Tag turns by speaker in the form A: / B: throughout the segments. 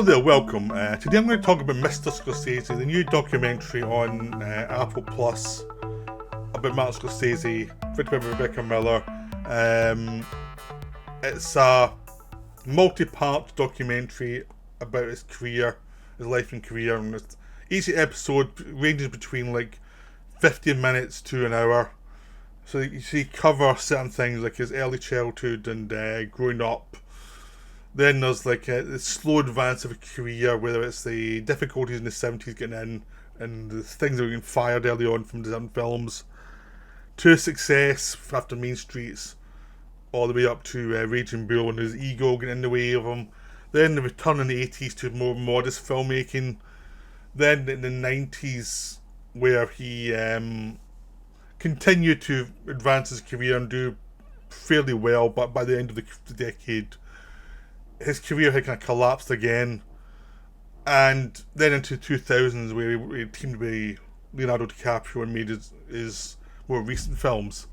A: there, welcome. Today I'm going to talk about Mr. Scorsese, the new documentary on Apple Plus about Martin Scorsese, written by Rebecca Miller. It's a multi-part documentary about his career, his life and career, and each episode ranges between like 15 minutes to an hour. So you see, cover certain things like his early childhood and growing up. Then there's like the slow advance of a career, whether it's the difficulties in the 70s getting in and the things that were getting fired early on from certain films, to success after Mean Streets, all the way up to Raging Bull and his ego getting in the way of him. Then the return in the 80s to more modest filmmaking. Then in the 90s, where he continued to advance his career and do fairly well, but by the end of the decade, his career had kind of collapsed again. And then into 2000s, where he teamed with Leonardo DiCaprio and made his more recent films.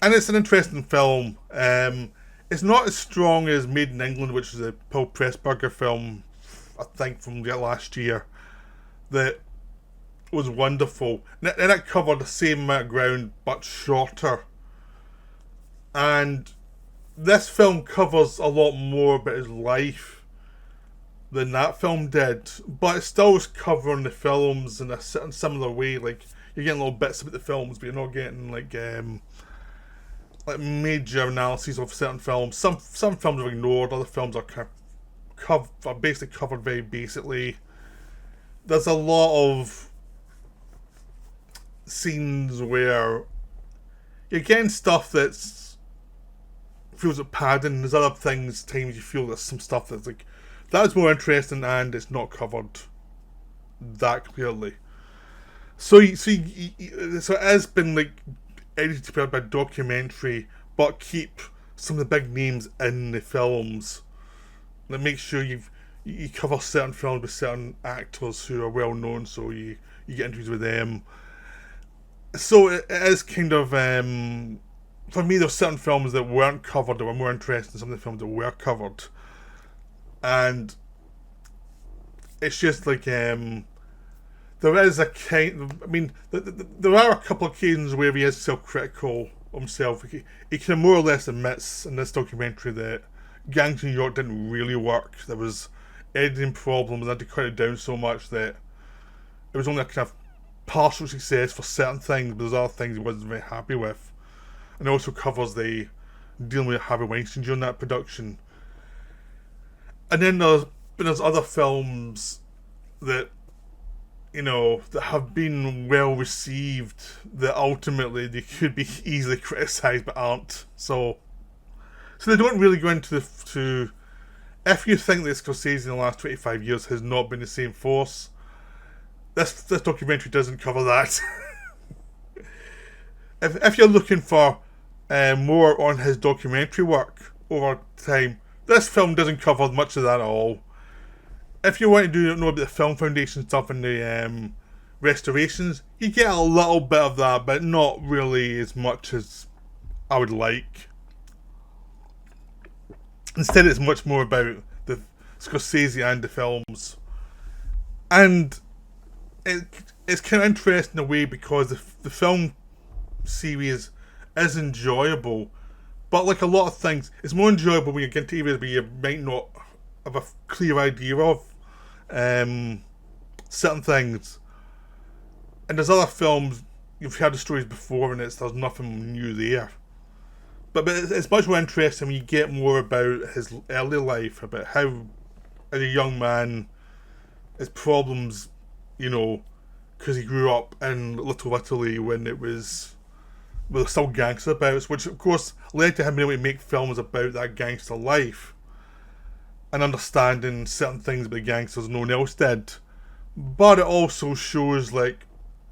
A: And it's an interesting film. It's not as strong as Made in England, which is a Paul Pressburger film, I think, from last year, that was wonderful. And it covered the same amount of ground, but shorter. And this film covers a lot more about his life than that film did, but it still was covering the films in a similar way. Like, you're getting little bits about the films, but you're not getting like major analyses of certain films. Some films are ignored, other films are are basically covered very basically. There's a lot of scenes where you're getting stuff that's feels like padding. There's other times you feel there's some stuff that's like that's more interesting and it's not covered that clearly. So it has been like edited by documentary, but keep some of the big names in the films. Like, make sure you cover certain films with certain actors who are well known, so you get interviews with them. So it is kind of for me, there's certain films that weren't covered that were more interesting than some of the films that were covered. And it's just like, there is a kind, there are a couple of occasions where he is self-critical of himself. He kind of more or less admits in this documentary that Gangs of New York didn't really work. There was editing problems, and had to cut it down so much that it was only a kind of partial success for certain things, but there's other things he wasn't very happy with. And it also covers the dealing with Harvey Weinstein during that production. And then there's other films that, you know, that have been well received that ultimately they could be easily criticised but aren't. So they don't really go into if you think that Scorsese in the last 25 years has not been the same force, this documentary doesn't cover that. If you're looking for more on his documentary work over time, this film doesn't cover much of that at all. If you want to know about the Film Foundation stuff and the restorations, you get a little bit of that, but not really as much as I would like. Instead, it's much more about the Scorsese and the films. And it's kind of interesting in a way because the film series is enjoyable, but like a lot of things, it's more enjoyable when you get into areas where you might not have a clear idea of certain things. And there's other films you've heard the stories before, and there's nothing new there. But it's much more interesting when you get more about his early life, about how, as a young man, his problems, you know, because he grew up in Little Italy when there was still gangster bouts, which of course led to him being able to make films about that gangster life and understanding certain things about gangsters no one else did. But it also shows like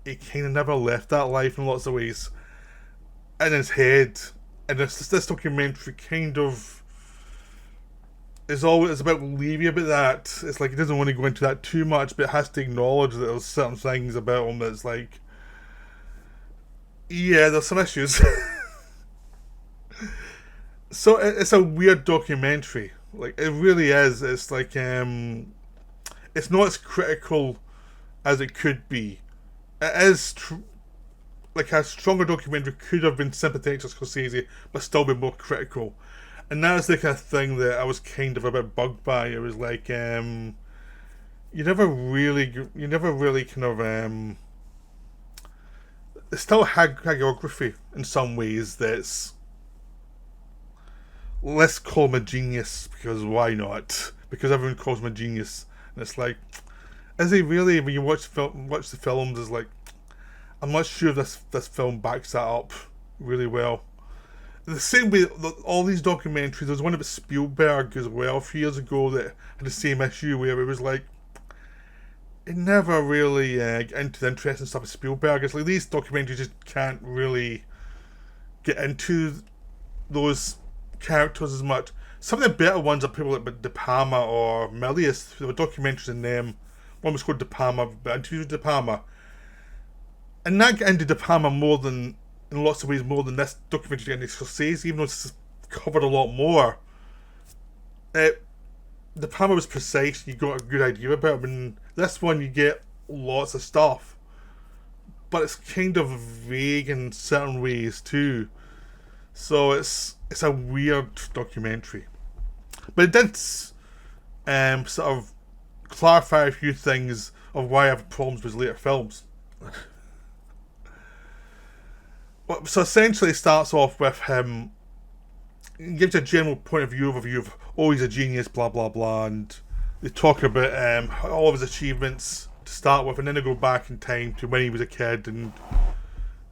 A: he kind of never left that life in lots of ways in his head. And this documentary kind of is about leaving about that. It's like he doesn't want to go into that too much, but it has to acknowledge that there's certain things about him that's like, yeah, there's some issues. So it's a weird documentary. Like, it really is. It's like, it's not as critical as it could be. It is like a stronger documentary could have been sympathetic to Scorsese, but still be more critical. And that's the kind of thing that I was kind of a bit bugged by. It was like, you never really kind of, it's still hagiography in some ways that's, let's call him a genius, because why not? Because everyone calls him a genius. And it's like, is he really? When you watch the films, it's like, I'm not sure this film backs that up really well. The same way, all these documentaries, there was one about Spielberg as well a few years ago that had the same issue where it was like, it never really get into the interesting stuff of Spielberg. It's like these documentaries just can't really get into those characters as much. Some of the better ones are people like De Palma or Milius. There were documentaries in them. One was called De Palma, but interviews with De Palma. And that got into De Palma more than, in lots of ways, more than this documentary getting into Scorsese, even though it's covered a lot more. De Palma was precise, you got a good idea about it. I mean, this one you get lots of stuff. But it's kind of vague in certain ways too. So it's a weird documentary. But it did sort of clarify a few things of why I have problems with later films. Well, so essentially it starts off with him, it gives a general point of view overview of, oh, he's a genius, blah blah blah, and they talk about all of his achievements to start with, and then they go back in time to when he was a kid and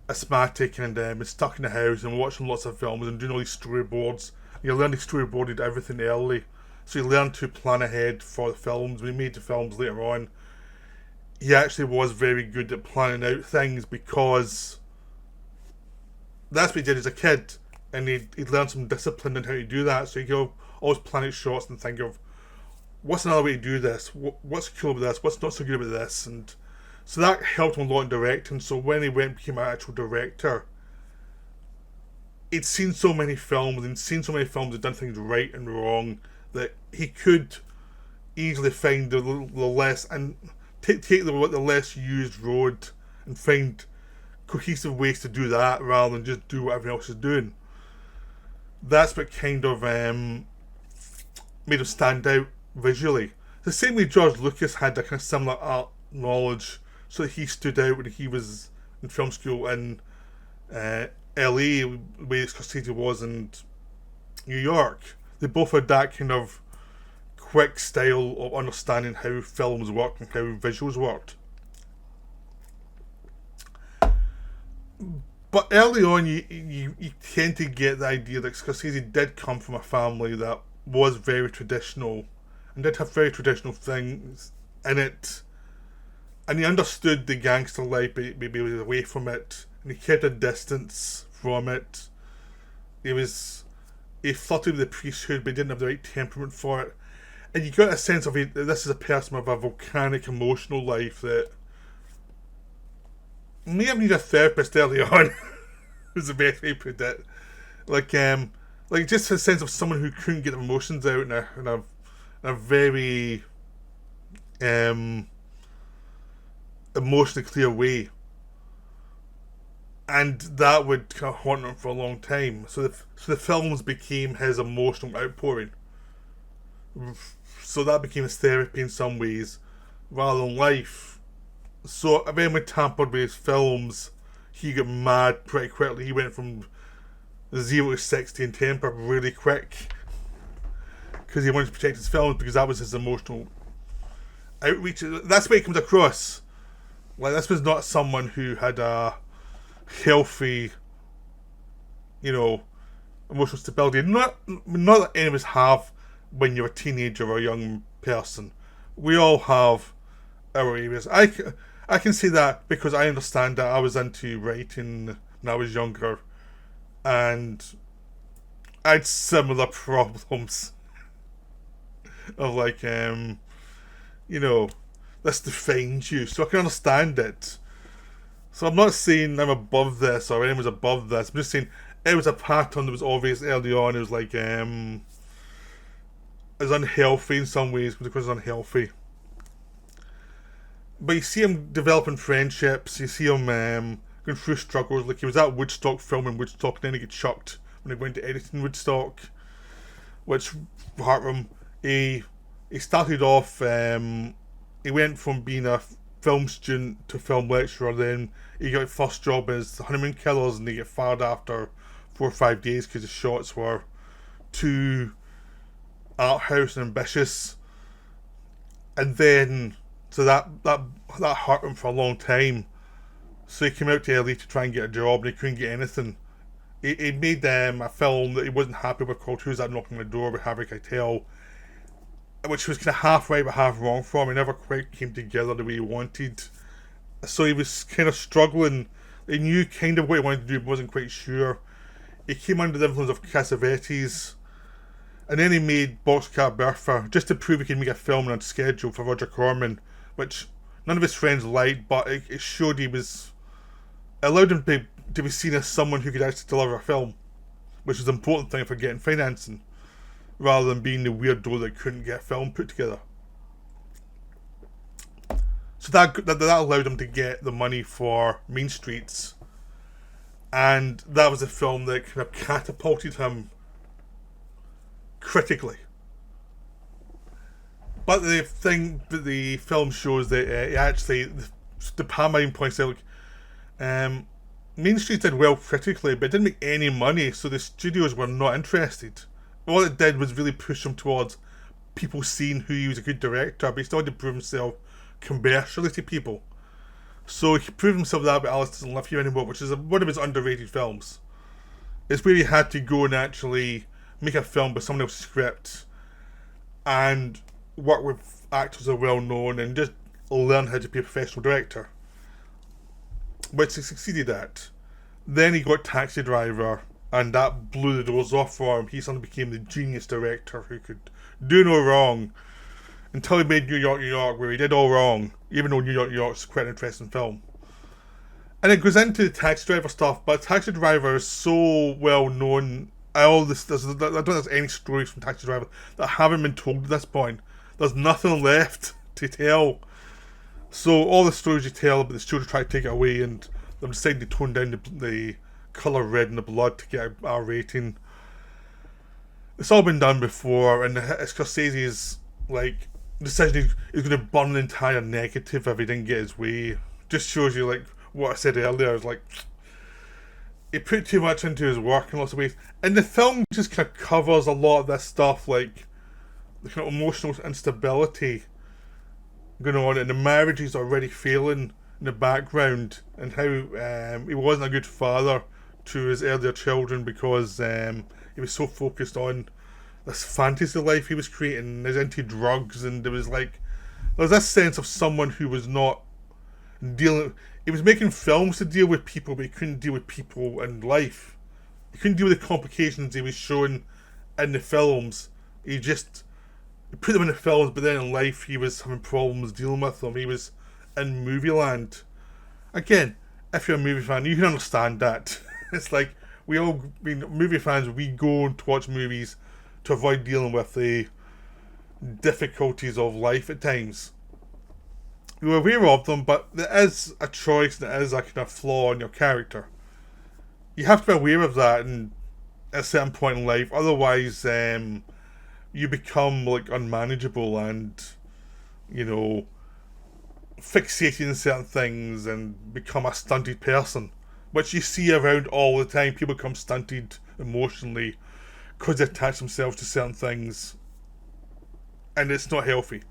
A: asthmatic and is stuck in the house and watching lots of films and doing all these storyboards. You learn to storyboard everything early, so you learn to plan ahead for the films. When he made the films later on, he actually was very good at planning out things because that's what he did as a kid, and he'd learned some discipline on how to do that. So you go always plan out shots and think of what's another way to do this, what's cool about this, what's not so good about this, and so that helped him a lot in directing. So when he went and became an actual director, he'd seen so many films that done things right and wrong that he could easily find the less and take the less used road and find cohesive ways to do that rather than just do what everyone else is doing. That's what kind of made him stand out visually. The same way George Lucas had a kind of similar art knowledge, so that he stood out when he was in film school in LA, the way Scorsese was in New York. They both had that kind of quick style of understanding how films work and how visuals worked. But early on, you tend to get the idea that Scorsese did come from a family that was very traditional and did have very traditional things in it. And he understood the gangster life, but he was away from it. And he kept a distance from it. He flirted with the priesthood, but he didn't have the right temperament for it. And you got a sense of this is a person with a volcanic emotional life that may have needed a therapist early on. Was the best way to put it. Like just a sense of someone who couldn't get their emotions out in a very emotionally clear way, and that would kind of haunt him for a long time. So the films became his emotional outpouring. So that became his therapy in some ways, rather than life. So when he tampered with his films, he got mad pretty quickly. He went from 0 to 60 in temper really quick because he wanted to protect his films, because that was his emotional outreach. That's why he comes across. Like, this was not someone who had a healthy, emotional stability. Not that any of us have when you're a teenager or a young person. We all have our areas. I can say that because I understand that I was into writing when I was younger, and I had similar problems of this defines you, so I can understand it. So I'm not saying I'm above this or anyone's above this. I'm just saying it was a pattern that was obvious early on. It was like is unhealthy in some ways because it's unhealthy. But you see him developing friendships, you see him going through struggles. Like he was at Woodstock filming Woodstock, and then he got chucked when he went to editing Woodstock, which hurt him. He started off, he went from being a film student to film lecturer, then he got his first job as the Honeymoon Killers, and he got fired after 4 or 5 days because the shots were too art house and ambitious. And then, so that hurt him for a long time. So he came out to LA to try and get a job, and he couldn't get anything. He made a film that he wasn't happy with called Who's That Knocking on the Door with Harvey Keitel, which was kind of half right but half wrong for him. He never quite came together the way he wanted. So he was kind of struggling. He knew kind of what he wanted to do but wasn't quite sure. He came under the influence of Cassavetes, and then he made Boxcar Bertha just to prove he could make a film on schedule for Roger Corman, which none of his friends liked, but it showed it allowed him to be seen as someone who could actually deliver a film, which is an important thing for getting financing, rather than being the weirdo that couldn't get a film put together. So that allowed him to get the money for Mean Streets, and that was a film that kind of catapulted him critically. But the film shows that the Palmine points out, Mean Streets did well critically, but it didn't make any money, so the studios were not interested. All it did was really push him towards people seeing who he was a good director, but he still had to prove himself commercially to people. So he proved himself that, but Alice Doesn't Love You Anymore, which is one of his underrated films. It's where he had to go and actually make a film with someone else's script and work with actors that are well known and just learn how to be a professional director, which he succeeded at. Then he got Taxi Driver, and that blew the doors off for him. He suddenly became the genius director who could do no wrong, until he made New York, New York, where he did all wrong, even though New York, New York is quite an interesting film. And it goes into the Taxi Driver stuff, but Taxi Driver is so well known. I don't think there's any stories from Taxi Driver that haven't been told at this point. There's nothing left to tell. So all the stories you tell about the studio try to take it away, and they've decided to tone down the colour red in the blood to get a rating. It's all been done before, and Scorsese's decision he's going to burn the entire negative if he didn't get his way. Just shows you what I said earlier. Is he put too much into his work in lots of ways, and the film just kind of covers a lot of this stuff, like the kind of emotional instability going on, and the marriages already failing in the background, and how he wasn't a good father to his earlier children because he was so focused on this fantasy life he was creating. He's into drugs, and there was this sense of someone who was not dealing. He was making films to deal with people, but he couldn't deal with people in life. He couldn't deal with the complications he was showing in the films. He put them in the films, but then in life he was having problems dealing with them. He was in movie land. Again, if you're a movie fan, you can understand that. It's like movie fans, we go to watch movies to avoid dealing with the difficulties of life at times. You're aware of them, but there is a choice, there is a kind of flaw in your character. You have to be aware of that at a certain point in life, otherwise you become unmanageable and, fixated in certain things and become a stunted person, which you see around all the time. People become stunted emotionally because they attach themselves to certain things, and it's not healthy.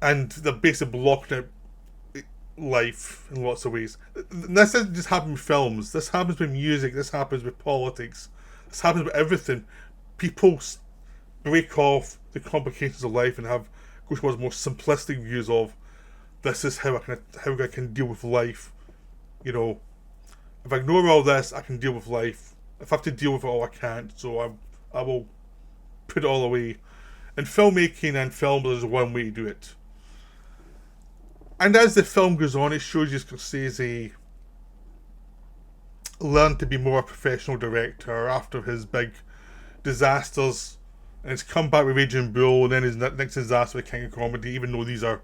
A: And they're basically blocking out life in lots of ways. This doesn't just happen with films. This happens with music. This happens with politics. This happens with everything. People break off the complications of life and go towards more simplistic views of this is how I can deal with life. If I ignore all this, I can deal with life. If I have to deal with it all, I can't. So I will put it all away. And filmmaking and film is one way to do it. And as the film goes on, it shows you Scorsese learned to be more a professional director after his big disasters And it's come back with Raging Bull, and then his next disaster with King of Comedy, even though these are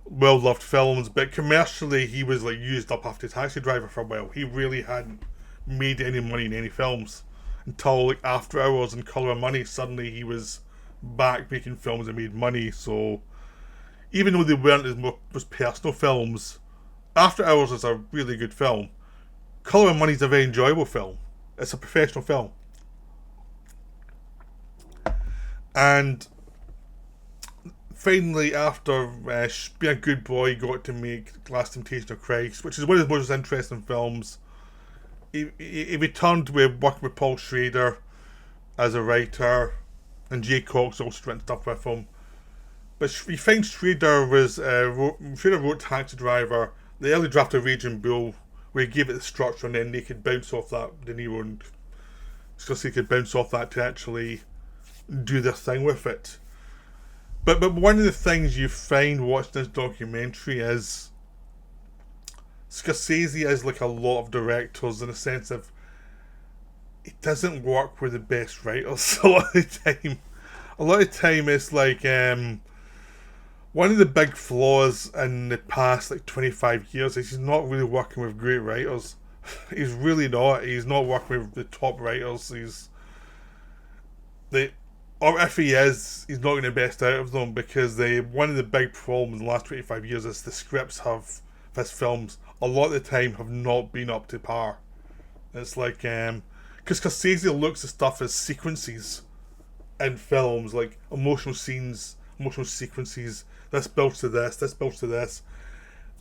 A: well-loved films. But commercially, he was like used up after Taxi Driver for a while. He really hadn't made any money in any films until like After Hours and Colour of Money. Suddenly he was back making films that made money. So even though they weren't his most personal films, After Hours is a really good film. Colour of Money is a very enjoyable film. It's a professional film. And finally, after being a good boy, he got to make Last Temptation of Christ, which is one of his most interesting films. He returned with working with Paul Schrader as a writer, and Jay Cox also written stuff with him. But we find Schrader wrote Taxi Driver, the early draft of Raging Bull, where he gave it the structure, and then they could bounce off that. De Niro and Scorsese could bounce off that to actually do their thing with it. But one of the things you find watching this documentary is Scorsese is like a lot of directors in the sense of it doesn't work with the best writers a lot of the time. A lot of the time it's like one of the big flaws in the past like 25 years is he's not really working with great writers. He's really not. He's not working with the top writers. Or if he is, he's not getting the best out of them, because one of the big problems in the last 25 years is the scripts of his films a lot of the time have not been up to par. It's like, because Scorsese looks at stuff as sequences in films, like emotional scenes, emotional sequences, this builds to this, this builds to this.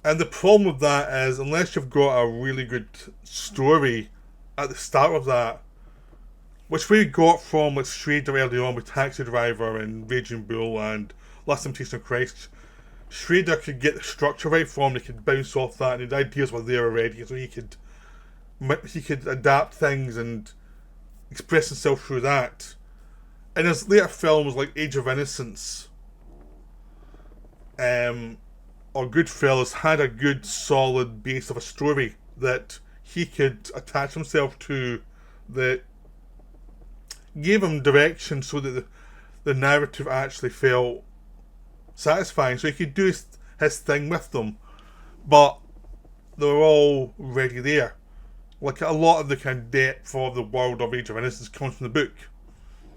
A: And the problem with that is, unless you've got a really good story at the start of that, which we got from like Schrader early on with Taxi Driver and Raging Bull and Last Temptation of Christ, Schrader could get the structure right from, he could bounce off that, and the ideas were there already, so he could adapt things and express himself through that. And his later films like Age of Innocence or Goodfellas had a good solid base of a story that he could attach himself to, that gave him direction so that the narrative actually felt satisfying, so he could do his thing with them, but they were all already there. Like a lot of the kind of depth of the world of Age of Innocence comes from the book.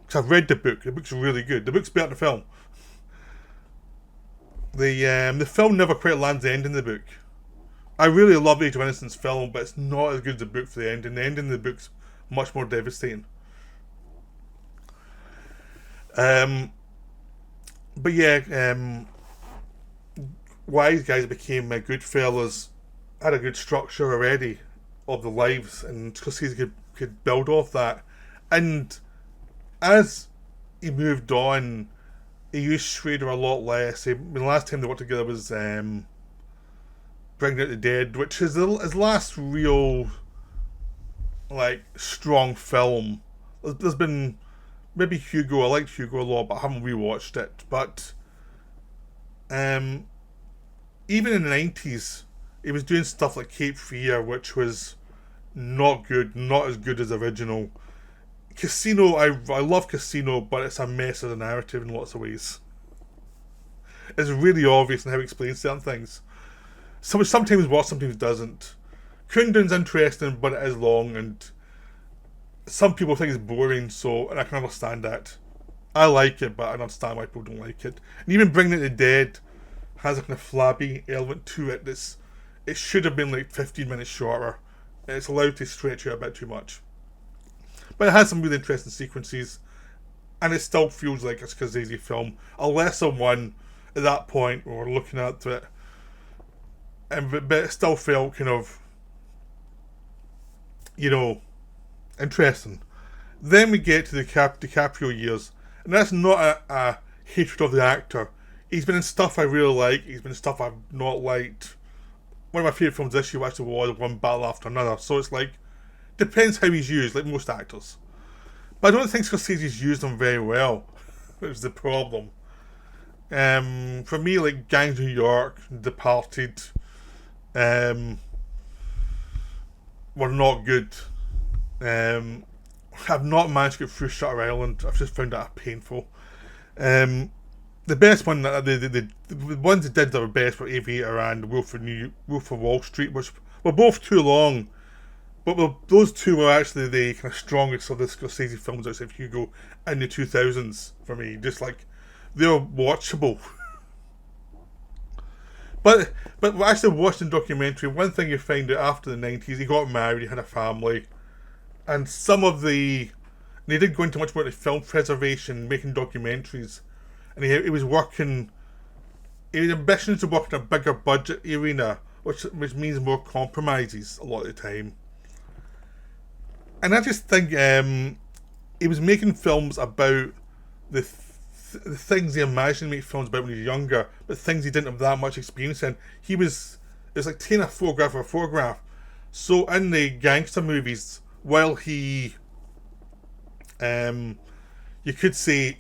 A: Because I've read the book. The book's really good. The book's better than the film. The film never quite lands the end in the book. I really love Age of Innocence film, but it's not as good as the book for the ending. The ending of the book's much more devastating. But yeah, Wise Guys became Goodfellas, had a good structure already of the lives, and Scorsese could build off that. And as he moved on, he used Schrader a lot less. The last time they worked together was Bringing Out the Dead, which is his last real like strong film. There's been maybe Hugo. I liked Hugo a lot, but I haven't rewatched it. But even in the 90s, he was doing stuff like Cape Fear, which was not good, not as good as the original. Casino, I love Casino, but it's a mess of a narrative in lots of ways. It's really obvious in how he explains certain things. Sometimes works, sometimes doesn't. Kundun's interesting, but it is long, and some people think it's boring, and I can understand that. I like it, but I understand why people don't like it. And even Bringing Out the Dead has a kind of flabby element to it. It should have been like 15 minutes shorter. It's allowed to stretch out a bit too much. But it has some really interesting sequences, and it still feels like a Scorsese film. A lesser one at that point when we're looking at it, but it still felt kind of, interesting. Then we get to the DiCaprio years, and that's not a hatred of the actor. He's been in stuff I really like, he's been in stuff I've not liked. One of my favourite films this year actually was One Battle After Another, so it's like, depends how he's used, like most actors. But I don't think Scorsese's used them very well, which is the problem. For me, like Gangs of New York, Departed, were not good. I've not managed to get through Shutter Island. I've just found that painful. The best one, the ones that did that were best were Aviator and Wolf of Wall Street, which were both too long. But those two were actually the kind of strongest of the Scorsese films outside of Hugo in the 2000s for me. Just like, they were watchable. But actually watching the documentary, one thing you find out after the 90s, he got married, he had a family, and they did go into much more like film preservation, making documentaries, and he was working, he had ambitions to work in a bigger budget arena, which means more compromises a lot of the time. And I just think he was making films about the things he imagined to make films about when he was younger, but things he didn't have that much experience in. It was like taking a photograph of a photograph. So in the gangster movies, while he, you could say,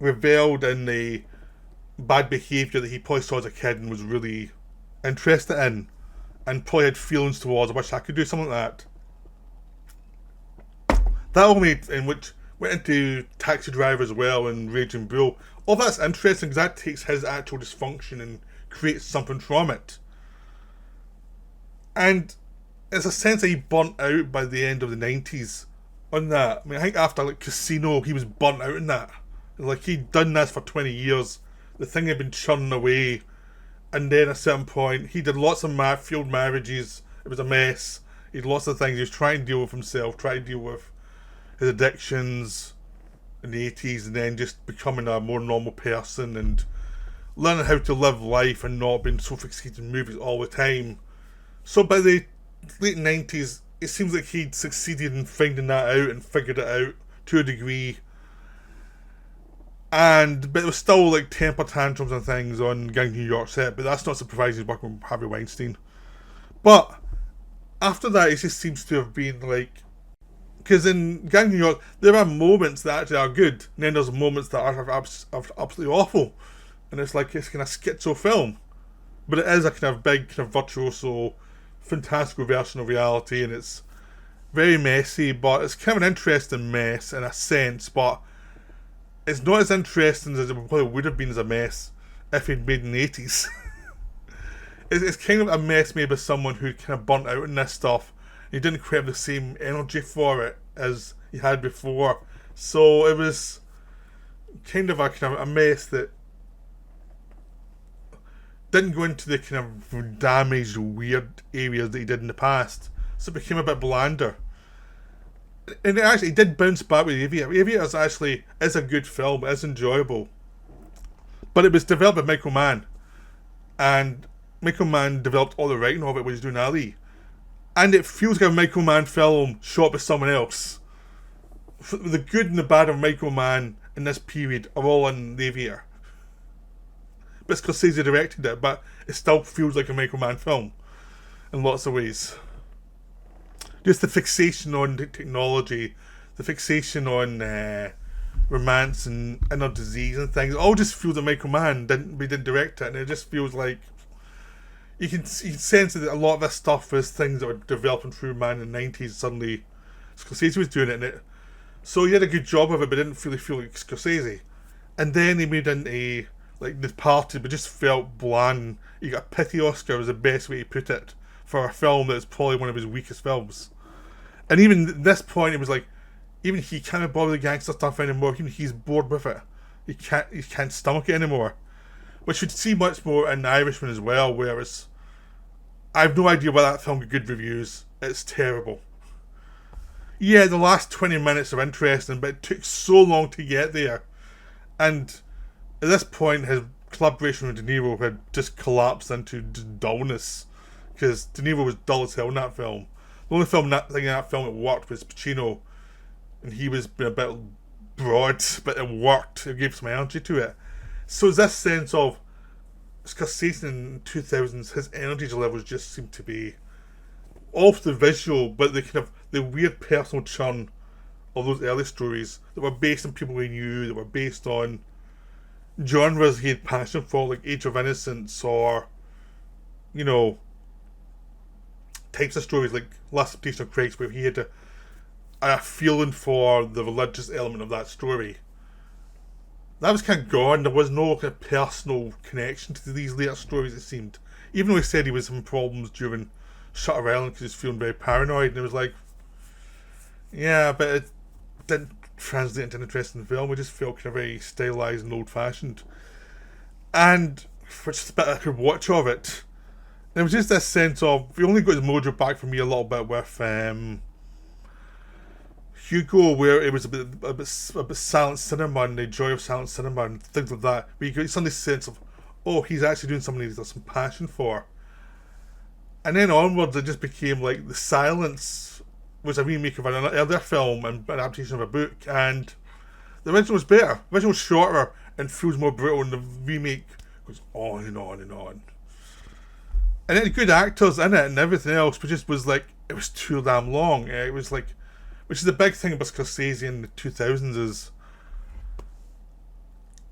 A: reveled in the bad behaviour that he probably saw as a kid and was really interested in, and probably had feelings towards, I wish I could do something like that. That all made, in which went into Taxi Driver as well and Raging Bull. All that's interesting because that takes his actual dysfunction and creates something from it. And it's a sense that he burnt out by the end of the 90s on that. I mean, I think after like Casino, he was burnt out in that. Like, he'd done this for 20 years. The thing had been churning away. And then at a certain point, he did lots of failed marriages. It was a mess. He had lots of things. He was trying to deal with himself, trying to deal with his addictions in the 80s, and then just becoming a more normal person and learning how to live life and not being so fixated in movies all the time. So by the late 90s, it seems like he'd succeeded in finding that out and figured it out to a degree. But it was still like temper tantrums and things on Gang New York set, but that's not surprising, he's working with Harvey Weinstein. But after that, it just seems to have been like, because in Gang New York, there are moments that actually are good, and then there's moments that are absolutely awful. And it's like, it's kind of schizo film. But it is a kind of big, kind of virtuoso, fantastical version of reality, and it's very messy, but it's kind of an interesting mess in a sense, but it's not as interesting as it probably would have been as a mess if it'd made in the 80s. It's kind of a mess made by someone who kind of burnt out in this stuff. He didn't quite have the same energy for it as he had before. So it was kind of a mess that didn't go into the kind of damaged, weird areas that he did in the past. So it became a bit blander. And it actually did bounce back with Aviator. Aviator is a good film, it is enjoyable. But it was developed by Michael Mann. And Michael Mann developed all the writing of it when he was doing Ali. And it feels like a Michael Mann film shot by someone else. The good and the bad of Michael Mann in this period are all in The Aviator. But Scorsese directed it, but it still feels like a Michael Mann film in lots of ways. Just the fixation on technology, the fixation on romance and inner disease and things, it all just feels like Michael Mann didn't direct it, and it just feels like you can sense that a lot of this stuff was things that were developing through Mann in the 90s. Suddenly Scorsese was doing it, so he had a good job of it, but didn't really feel like Scorsese. And then he made into like The Party, but just felt bland. You got a pity Oscar, was the best way to put it, for a film that's probably one of his weakest films. And even at this point, it was like, even he can't bother the gangster stuff anymore. Even he's bored with it. He can't stomach it anymore. Which you'd see much more in The Irishman as well, where I have no idea why that film got good reviews. It's terrible. Yeah, the last 20 minutes are interesting, but it took so long to get there. And at this point, his collaboration with De Niro had just collapsed into dullness. Because De Niro was dull as hell in that film. The only thing in that film that worked was Pacino. And he was a bit broad, but it worked. It gave some energy to it. So it's this sense of Scorsese in the 2000s, his energy levels just seemed to be off the visual, but the kind of the weird personal churn of those early stories that were based on people we knew, that were based on genres he had passion for, like Age of Innocence, or types of stories like Last Temptation of Christ, where he had to a feeling for the religious element of that story. That was kind of gone. There was no kind of personal connection to these later stories, it seemed. Even though he said he was having problems during Shutter Island because he was feeling very paranoid, and it was like, yeah, but it didn't translate into an interesting film. It just felt kind of very stylized and old-fashioned. And for just a bit I could watch of it, and it was just this sense of, we only got his mojo back for me a little bit with Hugo, where it was a bit silent cinema and the joy of silent cinema and things like that. Where you get suddenly sense of, oh, he's actually doing something he's got some passion for. And then onwards, it just became like The Silence was a remake of an earlier film and an adaptation of a book, and the original was better. The original was shorter and feels more brutal, and the remake goes on and on and on. And then good actors in it and everything else, but just was like, it was too damn long. It was like, which is the big thing about Scorsese in the 2000s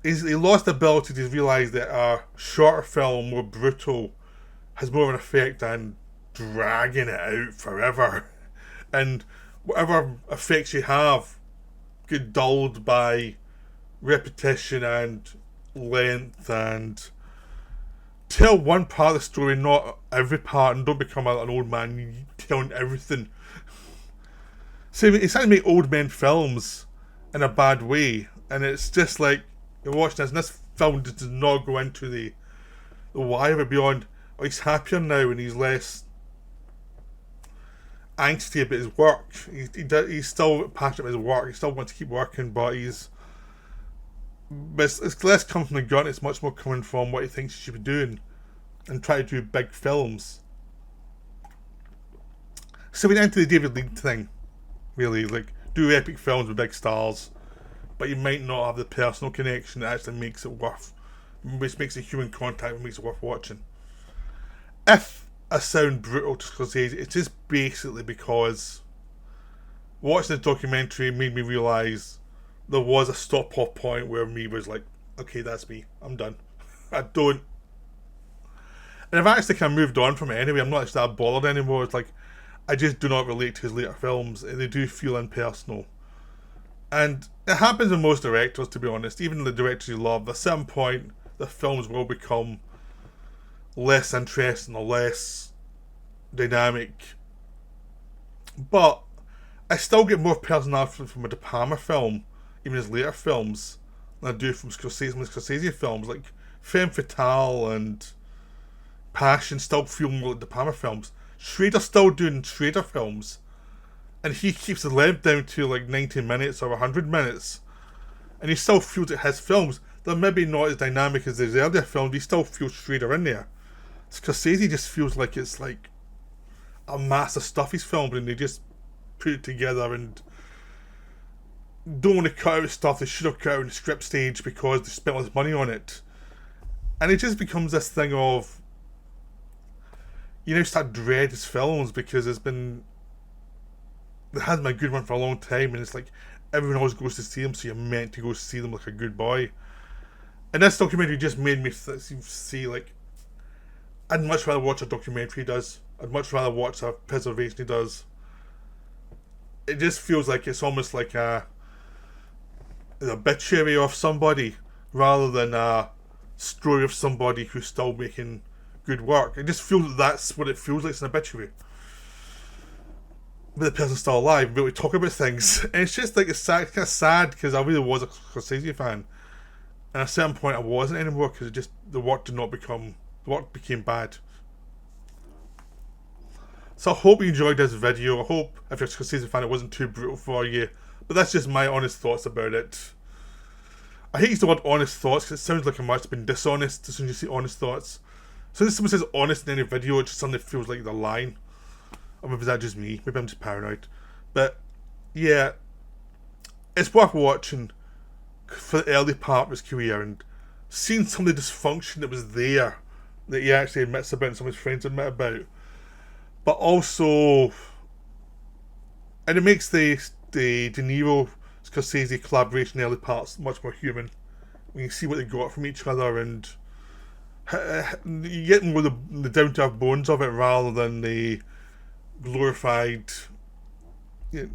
A: is he lost the ability to realise that a shorter film, more brutal, has more of an effect than dragging it out forever. And whatever effects you have get dulled by repetition and length, and tell one part of the story, not every part, and don't become an old man telling everything. So it's trying to make old men films in a bad way, and it's just like, you're watching this, and this film does not go into the why of it beyond, oh, he's happier now and he's less angsty about his work. He's still passionate about his work, he still wants to keep working, but it's less coming from the gun, it's much more coming from what he thinks he should be doing and try to do big films. So we went into the David Lean thing, really, like, do epic films with big stars, but you might not have the personal connection that actually makes it which makes a human contact and makes it worth watching. If I sound brutal to Scorsese, it's just basically because watching the documentary made me realise there was a stop-off point where me was like, okay, that's me, I'm done. I don't. And I've actually kind of moved on from it anyway. I'm not actually that bothered anymore. It's like, I just do not relate to his later films. They do feel impersonal. And it happens with most directors, to be honest. Even the directors you love, at a certain point, the films will become less interesting or less dynamic. But I still get more personality from a De Palma film, even his later films, than I do from Scorsese films. Like Femme Fatale and Passion still feel more like De Palma films. Schrader's still doing Schrader films, and he keeps the length down to like 90 minutes or 100 minutes, and he still feels it his films. They're maybe not as dynamic as his earlier films, he still feels Schrader in there. Scorsese just feels like it's like a mass of stuff he's filmed, and they just put it together and don't want to cut out stuff they should have cut out in the script stage because they spent all this money on it. And it just becomes this thing of, you now start to dread his films because there hasn't been a good one for a long time, and it's like everyone always goes to see them, so you're meant to go see them like a good boy. And this documentary just made me see, like, I'd much rather watch a documentary he does. I'd much rather watch a preservation he does. It just feels like it's almost like an obituary of somebody rather than a story of somebody who's still making good work. It just feels like that's what it feels like. It's an obituary, but the person's still alive, but we talk about things, and it's just like, it's kind of sad because I really was a Scorsese fan, and at a certain point I wasn't anymore because the work became bad. So I hope you enjoyed this video. I hope if you're a Scorsese fan it wasn't too brutal for you, but that's just my honest thoughts about it. I hate to use the word honest thoughts because it sounds like I might have been dishonest as soon as you see honest thoughts. So if someone says honest in any video, it just suddenly feels like they're lying. Or maybe that's just me. Maybe I'm just paranoid. But yeah, it's worth watching for the early part of his career and seeing some of the dysfunction that was there that he actually admits about and some of his friends admit about. But also, and it makes the De Niro Scorsese collaboration early parts much more human when you see what they got from each other, and you get more the down to earth bones of it rather than the glorified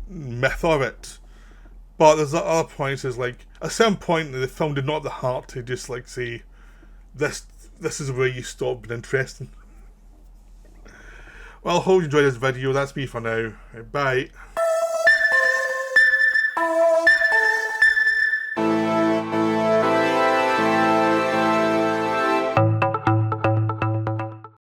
A: myth of it. But there's other points is like at some point the film did not have the heart to just like say this is where you stop being interesting. Well, I hope you enjoyed this video. That's me for now. Bye.